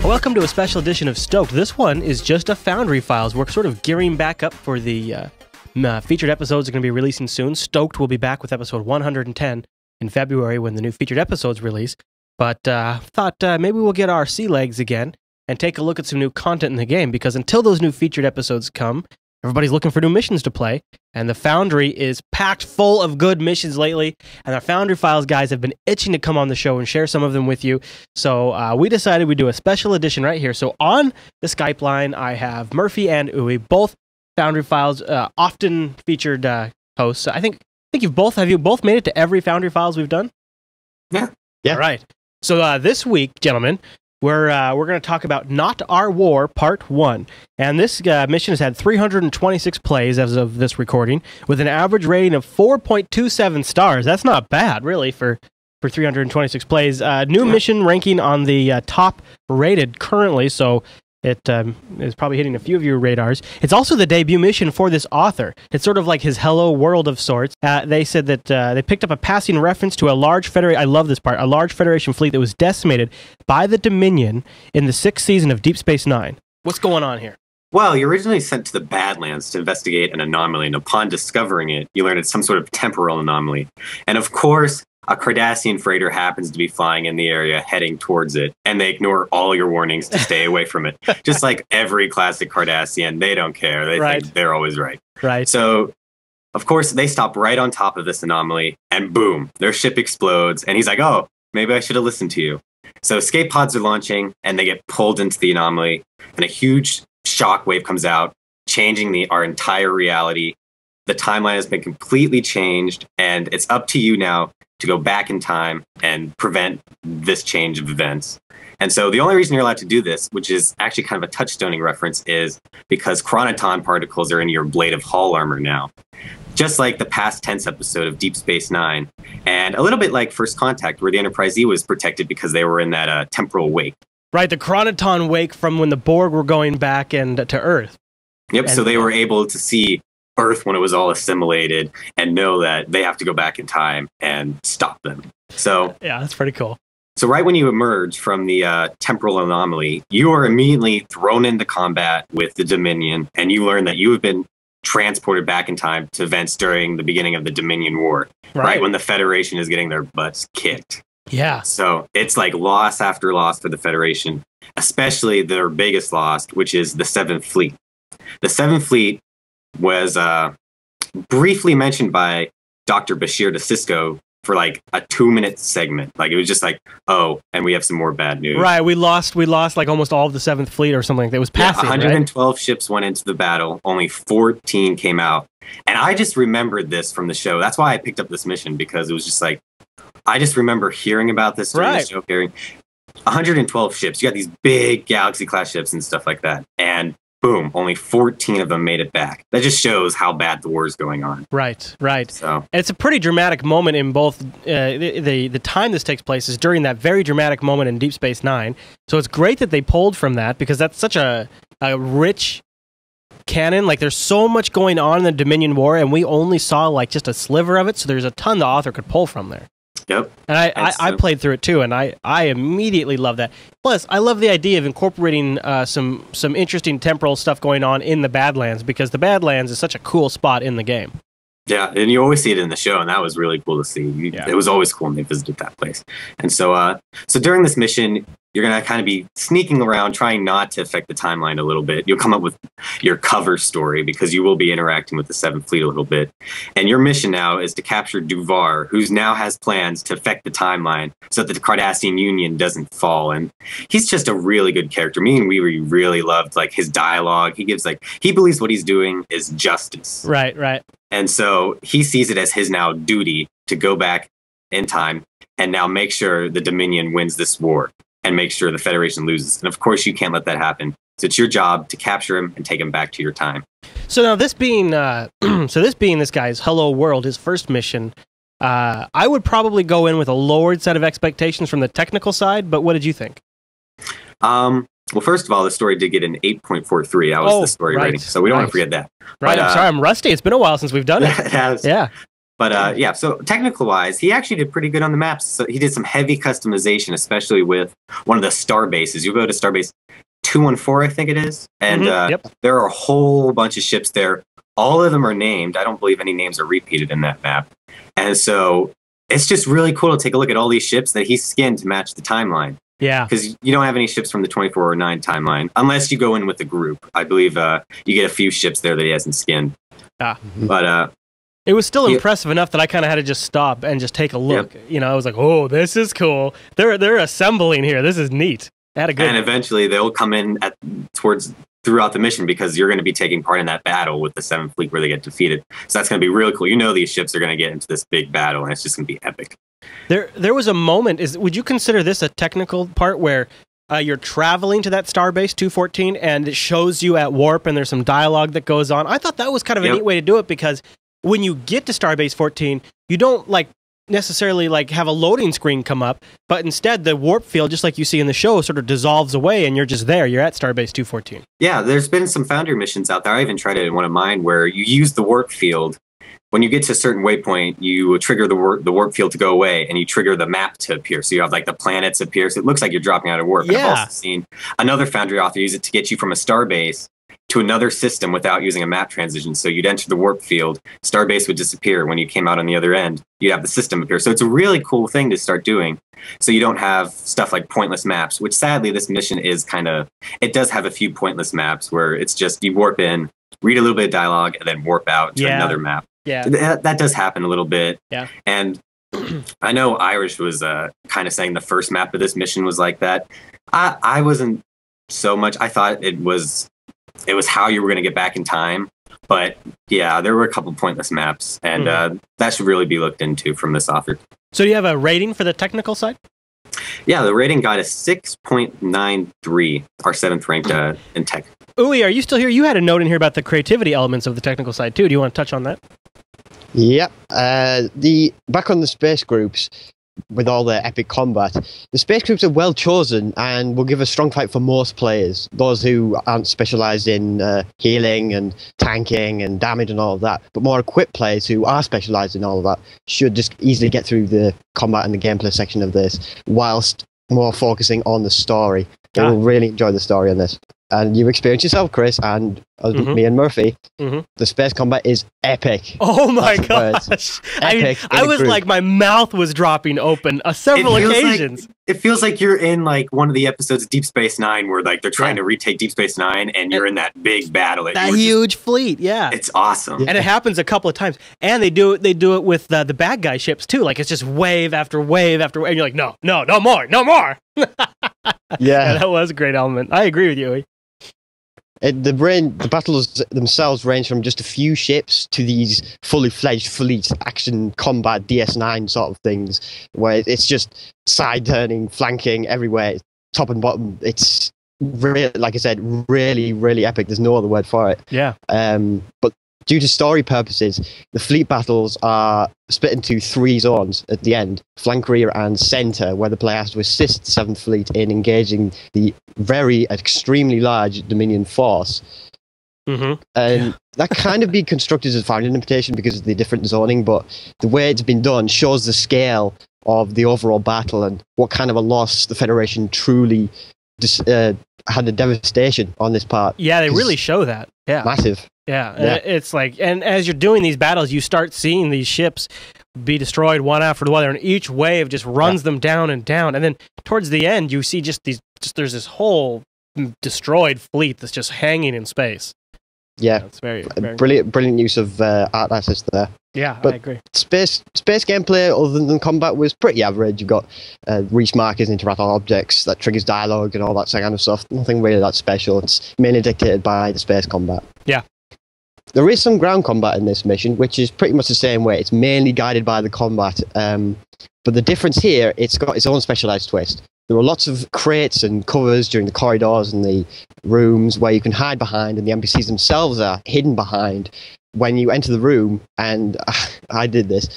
Welcome to a special edition of Stoked. This one is just a Foundry Files. We're sort of gearing back up for the featured episodes are going to be releasing soon. Stoked will be back with episode 110 in February when the new featured episodes release. But thought maybe we'll get our sea legs again and take a look at some new content in the game, because until those new featured episodes come, everybody's looking for new missions to play, and the Foundry is packed full of good missions lately, and our Foundry Files guys have been itching to come on the show and share some of them with you. So we decided we'd do a special edition right here. So on the Skype line, I have Murphy and Uwe, both Foundry Files often featured hosts. I think have you both made it to every Foundry Files we've done? Yeah. All right. So this week, gentlemen, we're going to talk about Not Our War Part 1. And this mission has had 326 plays as of this recording, with an average rating of 4.27 stars. That's not bad, really, for 326 plays. New mission ranking on the top rated currently, so it is probably hitting a few of your radars. It's also the debut mission for this author. It's sort of like his hello world of sorts. They said that they picked up a passing reference to a large Federation. I love this part. A large Federation fleet that was decimated by the Dominion in the 6th season of Deep Space Nine. What's going on here? Well, you're originally sent to the Badlands to investigate an anomaly, and upon discovering it, you learn it's some sort of temporal anomaly. And of course, a Cardassian freighter happens to be flying in the area heading towards it, and they ignore all your warnings to stay away from it. Just like every classic Cardassian, they don't care. They think they're always right. Right. So, of course, they stop right on top of this anomaly, and boom, their ship explodes, and he's like, oh, maybe I should have listened to you. So escape pods are launching, and they get pulled into the anomaly, and a huge shock wave comes out, changing our entire reality. The timeline has been completely changed, and it's up to you now to go back in time and prevent this change of events. And so the only reason you're allowed to do this, which is actually kind of a touchstoning reference, is because chronoton particles are in your blade of hull armor now. Just like the past tense episode of Deep Space Nine, and a little bit like First Contact, where the Enterprise E was protected because they were in that temporal wake. Right, the chronoton wake from when the Borg were going back and to Earth. Yep, so they were able to see Earth when it was all assimilated and know that they have to go back in time and stop them. So yeah, that's pretty cool. So right when you emerge from the temporal anomaly, you are immediately thrown into combat with the Dominion, and you learn that you have been transported back in time to events during the beginning of the Dominion War, right when the Federation is getting their butts kicked. Yeah. So it's like loss after loss for the Federation, especially their biggest loss, which is the 7th Fleet. The 7th Fleet was briefly mentioned by Dr. Bashir to Cisco for like a 2-minute segment. Like it was just like, oh, and we have some more bad news. Right, we lost like almost all of the 7th Fleet or something like that. It was passing, 112 ships went into the battle, only 14 came out. And I just remembered this from the show. That's why I picked up this mission, because it was just like, I just remember hearing about this during the show, hearing 112 ships. You got these big Galaxy-class ships and stuff like that. And boom, only 14 of them made it back. That just shows how bad the war is going on. Right. So, and it's a pretty dramatic moment in both, the time this takes place is during that very dramatic moment in Deep Space Nine. So it's great that they pulled from that, because that's such a rich canon. Like there's so much going on in the Dominion War, and we only saw like just a sliver of it, so there's a ton the author could pull from there. Yep. And I played through it too, and I immediately love that. Plus, I love the idea of incorporating some interesting temporal stuff going on in the Badlands, because the Badlands is such a cool spot in the game. Yeah, and you always see it in the show, and that was really cool to see. It was always cool when they visited that place. And so, so during this mission, you're going to kind of be sneaking around, trying not to affect the timeline a little bit. You'll come up with your cover story, because you will be interacting with the 7th Fleet a little bit. And your mission now is to capture Duvar, who now has plans to affect the timeline so that the Cardassian Union doesn't fall. And he's just a really good character. Me and we really loved like his dialogue. He gives he believes what he's doing is justice. Right. And so he sees it as his now duty to go back in time and now make sure the Dominion wins this war and make sure the Federation loses. And of course, you can't let that happen. So it's your job to capture him and take him back to your time. So now this being this guy's Hello World, his first mission, I would probably go in with a lowered set of expectations from the technical side. But what did you think? Well, first of all, the story did get an 8.43. That was the story rating, so we don't want to forget that. Right. But, I'm sorry, I'm rusty. It's been a while since we've done it. It has. Yeah. But yeah, so technical-wise, he actually did pretty good on the maps. So he did some heavy customization, especially with one of the star bases. You go to Starbase 214, I think it is, and there are a whole bunch of ships there. All of them are named. I don't believe any names are repeated in that map. And so it's just really cool to take a look at all these ships that he skinned to match the timeline. Yeah. Because you don't have any ships from the 2409 timeline, unless you go in with the group. I believe you get a few ships there that he hasn't skinned. But it was still impressive enough that I kind of had to just stop and just take a look. Yep. You know, I was like, oh, this is cool. They're assembling here. This is neat. And eventually they'll come in throughout the mission because you're going to be taking part in that battle with the 7th Fleet where they get defeated. So that's going to be really cool. You know these ships are going to get into this big battle, and it's just going to be epic. There was a moment. Would you consider this a technical part where you're traveling to that Starbase 214 and it shows you at warp and there's some dialogue that goes on? I thought that was kind of a neat way to do it because when you get to Starbase 14, you don't necessarily have a loading screen come up, but instead the warp field, just like you see in the show, sort of dissolves away and you're just there. You're at Starbase 214. Yeah, there's been some Foundry missions out there. I even tried it in one of mine where you use the warp field. When you get to a certain waypoint, you trigger the warp field to go away, and you trigger the map to appear. So you have the planets appear. So it looks like you're dropping out of warp. Yeah. I've also seen another Foundry author use it to get you from a Starbase to another system without using a map transition. So you'd enter the warp field, Starbase would disappear. When you came out on the other end, you'd have the system appear. So it's a really cool thing to start doing. So you don't have stuff like pointless maps, which sadly this mission is it does have a few pointless maps where it's just you warp in, read a little bit of dialogue, and then warp out to another map. Yeah, that does happen a little bit. Yeah, and I know Irish was kind of saying the first map of this mission was like that. I wasn't so much. I thought it was how you were going to get back in time. But yeah, there were a couple pointless maps, and that should really be looked into from this author. So do you have a rating for the technical side? Yeah, the rating got a 6.93, our 7th ranked in tech. Uwe, are you still here? You had a note in here about the creativity elements of the technical side too. Do you want to touch on that? Yep. Back on the space groups, with all their epic combat, the space groups are well chosen and will give a strong fight for most players. Those who aren't specialised in healing and tanking and damage and all of that, but more equipped players who are specialised in all of that should just easily get through the combat and the gameplay section of this, whilst more focusing on the story. They will really enjoy the story on this. And you've experienced yourself, Chris, and me and Murphy. The space combat is epic. Oh my gosh! I was my mouth was dropping open on several occasions. It feels like you're in one of the episodes of Deep Space Nine where they're trying to retake Deep Space Nine, and you're in that big battle. That huge fleet, yeah. It's awesome, and it happens a couple of times. And they do it with the bad guy ships too. It's just wave after wave after wave, and you're like, no more. Yeah, that was a great element. I agree with you. The battles themselves range from just a few ships to these fully fledged fleet action combat DS9 sort of things, where it's just side turning, flanking everywhere, top and bottom. It's really, like I said, really, really epic. There's no other word for it. Yeah. But due to story purposes, the fleet battles are split into 3 zones at the end: flank, rear, and center, where the player has to assist the 7th Fleet in engaging the extremely large Dominion force. And that kind of be constructed as a Foundry interpretation because of the different zoning, but the way it's been done shows the scale of the overall battle and what kind of a loss the Federation truly had a devastation on this part. Yeah, they really show that. Yeah. Massive. Yeah. It's and as you're doing these battles, you start seeing these ships be destroyed one after the other, and each wave just runs them down and down. And then towards the end, you see there's this whole destroyed fleet that's just hanging in space. Yeah, it's very brilliant use of art assets there. Yeah, but I agree. Space gameplay, other than combat, was pretty average. You've got reach markers, interact on objects, that triggers dialogue and all that kind of stuff. Nothing really that special. It's mainly dictated by the space combat. Yeah. There is some ground combat in this mission, which is pretty much the same way. It's mainly guided by the combat, But the difference here, it's got its own specialized twist. There are lots of crates and covers during the corridors and the rooms where you can hide behind, and the NPCs themselves are hidden behind. When you enter the room, and I did this,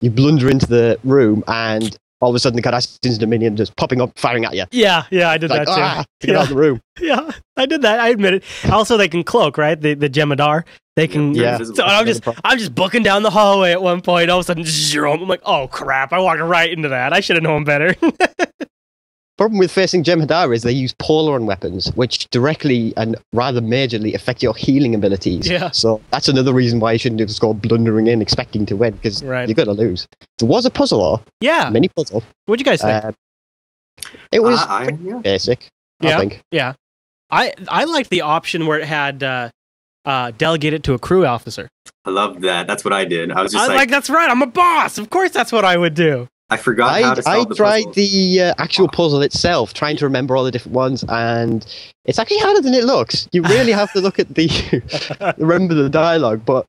you blunder into the room, and all of a sudden the Cardassians Dominion just popping up, firing at you. Yeah, I did that too. To get out of the room. Yeah, I did that. I admit it. Also, they can cloak, right? The Jemadar. They can. Yeah. So I'm just booking down the hallway at one point. All of a sudden, I'm like, oh crap! I walked right into that. I should have known better. Problem with facing Jem'Hadar is they use Polaron weapons, which directly and rather majorly affect your healing abilities. Yeah. So that's another reason why you shouldn't just go blundering in expecting to win, because you're going to lose. There was a puzzle, though. Yeah. Mini puzzle. What'd you guys think? It was basic, I think. Yeah. I liked the option where it had delegate it to a crew officer. I loved that. That's what I did. I was just like, that's right. I'm a boss. Of course that's what I would do. I forgot how to solve the puzzle. I tried the actual puzzle itself, trying to remember all the different ones, and it's actually harder than it looks. You really have to look at remember the dialogue, but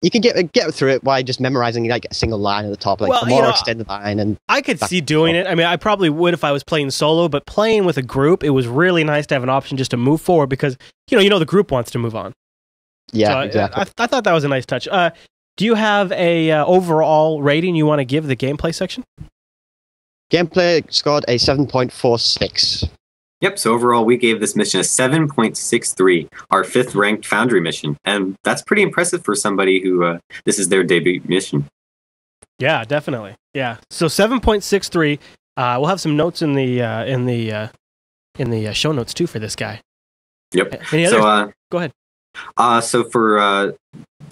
you can get through it by just memorizing like a single line at the top, like a more extended line. And I could see doing it. I mean, I probably would if I was playing solo, but playing with a group, it was really nice to have an option just to move forward, because you know the group wants to move on. Yeah, so exactly. I thought that was a nice touch. Do you have a overall rating you want to give the gameplay section? Gameplay scored a 7.46. Yep, so overall we gave this mission a 7.63, our 5th ranked Foundry mission. And that's pretty impressive for somebody who, this is their debut mission. Yeah, definitely. Yeah, so 7.63. We'll have some notes in the show notes too for this guy. Yep. Any other? Go ahead. So for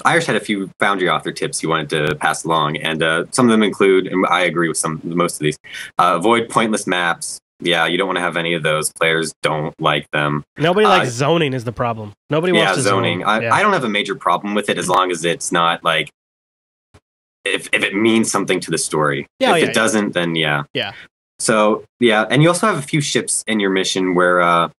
Irish had a few Foundry author tips he wanted to pass along, and some of them include, and I agree with most of these, avoid pointless maps. Yeah, you don't want to have any of those. Players don't like them. Nobody likes zoning is the problem. Nobody wants to zoning. I don't have a major problem with it as long as it's not like, if it means something to the story. If it doesn't, then yeah. Yeah. So, yeah, and you also have a few ships in your mission where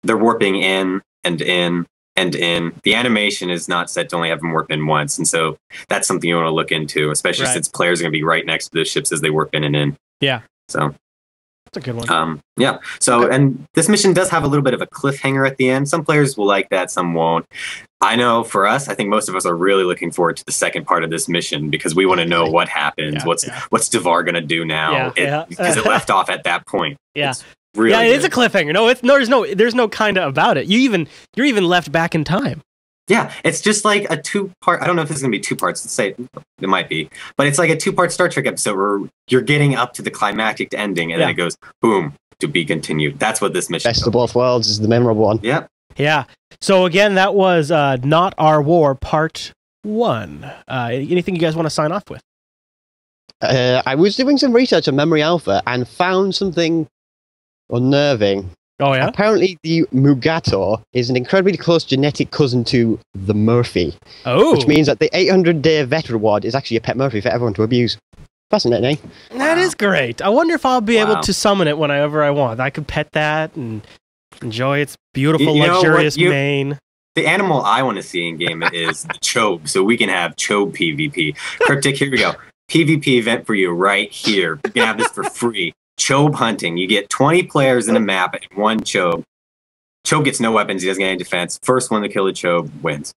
they're warping in and in and in. The animation is not set to only have them warp in once, and so that's something you want to look into, especially since players are going to be right next to the ships as they warp in and in. Yeah. So that's a good one. Yeah. So, and this mission does have a little bit of a cliffhanger at the end. Some players will like that, some won't. I know for us, I think most of us are really looking forward to the second part of this mission because we want to know what happens. What's Devar going to do now? Because it left off at that point. Yeah. It's really it is a cliffhanger. No, there's no kinda about it. You're even left back in time. Yeah, it's just like a 2-part. I don't know if this is going to be 2 parts. Let's say it might be, but it's like a 2-part Star Trek episode where you're getting up to the climactic ending, and then it goes boom, to be continued. That's what this mission. Best of both worlds is the memorable one. Yep. Yeah. So again, that was Not Our War Part 1. Anything you guys want to sign off with? I was doing some research on Memory Alpha and found something unnerving. Oh, yeah? Apparently, the Mugato is an incredibly close genetic cousin to the Murphy. Oh. Which means that the 800-day vet reward is actually a pet Murphy for everyone to abuse. Fascinating, eh? That is great. I wonder if I'll be able to summon it whenever I want. I could pet that and enjoy its beautiful, luxurious mane. The animal I want to see in game is the Chobe, so we can have Chobe PvP. Cryptic, here we go. PvP event for you right here. You can have this for free. Chobe hunting. You get 20 players in a map and 1 Chobe. Chobe gets no weapons. He doesn't get any defense. First one to kill a Chobe wins.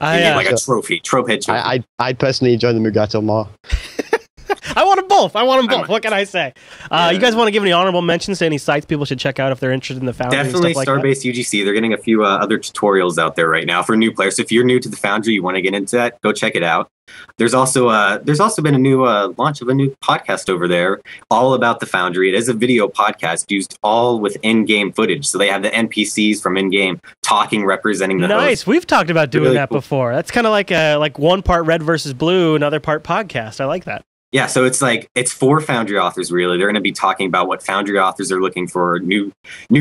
You get like a trophy. Trope head trophy. I personally enjoy the Mugato more. I want them both. What can I say? You guys want to give any honorable mentions to any sites people should check out if they're interested in the Foundry? Definitely and stuff Starbase UGC. They're getting a few other tutorials out there right now for new players. So if you're new to the Foundry, you want to get into that, go check it out. There's also been a new launch of a new podcast over there, all about the Foundry. It is a video podcast used all with in-game footage. So they have the NPCs from in-game talking, representing the host. We've talked about doing that before. That's kind of like one part Red versus Blue, another part podcast. I like that. Yeah, so it's for Foundry authors, really. They're going to be talking about what Foundry authors are looking for, new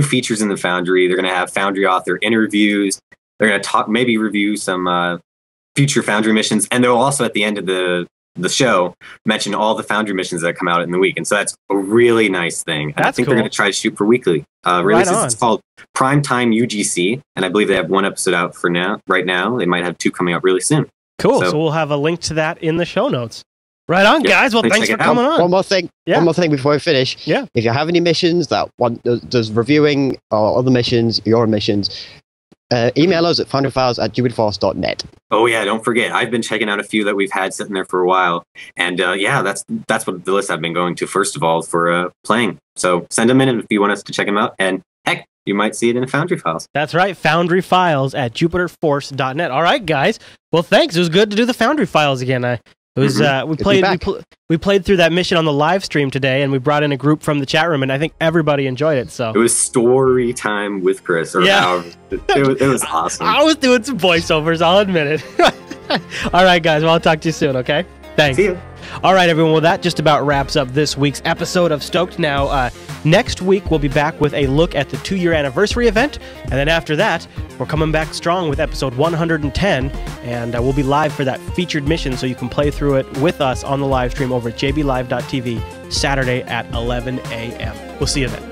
features in the Foundry. They're going to have Foundry author interviews. They're going to maybe review some future Foundry missions, and they'll also at the end of the show mention all the Foundry missions that come out in the week. And so that's a really nice thing. And I think they're going to try to shoot for weekly releases. It's called Primetime UGC, and I believe they have 1 episode out right now. They might have 2 coming out really soon. Cool. So we'll have a link to that in the show notes. Right on, guys. Well, thanks check for it coming out. on. One more thing. Yeah. One more thing before we finish. Yeah. If you have any missions that does reviewing or other missions, your missions, email us at foundryfiles@jupiterforce.net. Oh yeah, don't forget. I've been checking out a few that we've had sitting there for a while, and yeah, that's what the list I've been going to first of all for playing. So send them in if you want us to check them out, and heck, you might see it in Foundry Files. That's right, Foundry Files at jupiterforce.net. All right, guys. Well, thanks. It was good to do the Foundry Files again. It was we played through that mission on the live stream today, and we brought in a group from the chat room, and I think everybody enjoyed it. So it was story time with Chris. Or Yeah. it was awesome. I was doing some voiceovers, I'll admit it. All right, guys. Well, I'll talk to you soon, okay? Thanks. See you. All right, everyone. Well, that just about wraps up this week's episode of Stoked. Now, next week, we'll be back with a look at the 2-year anniversary event. And then after that, we're coming back strong with episode 110. And we'll be live for that featured mission, so you can play through it with us on the live stream over at jblive.tv Saturday at 11 a.m. We'll see you then.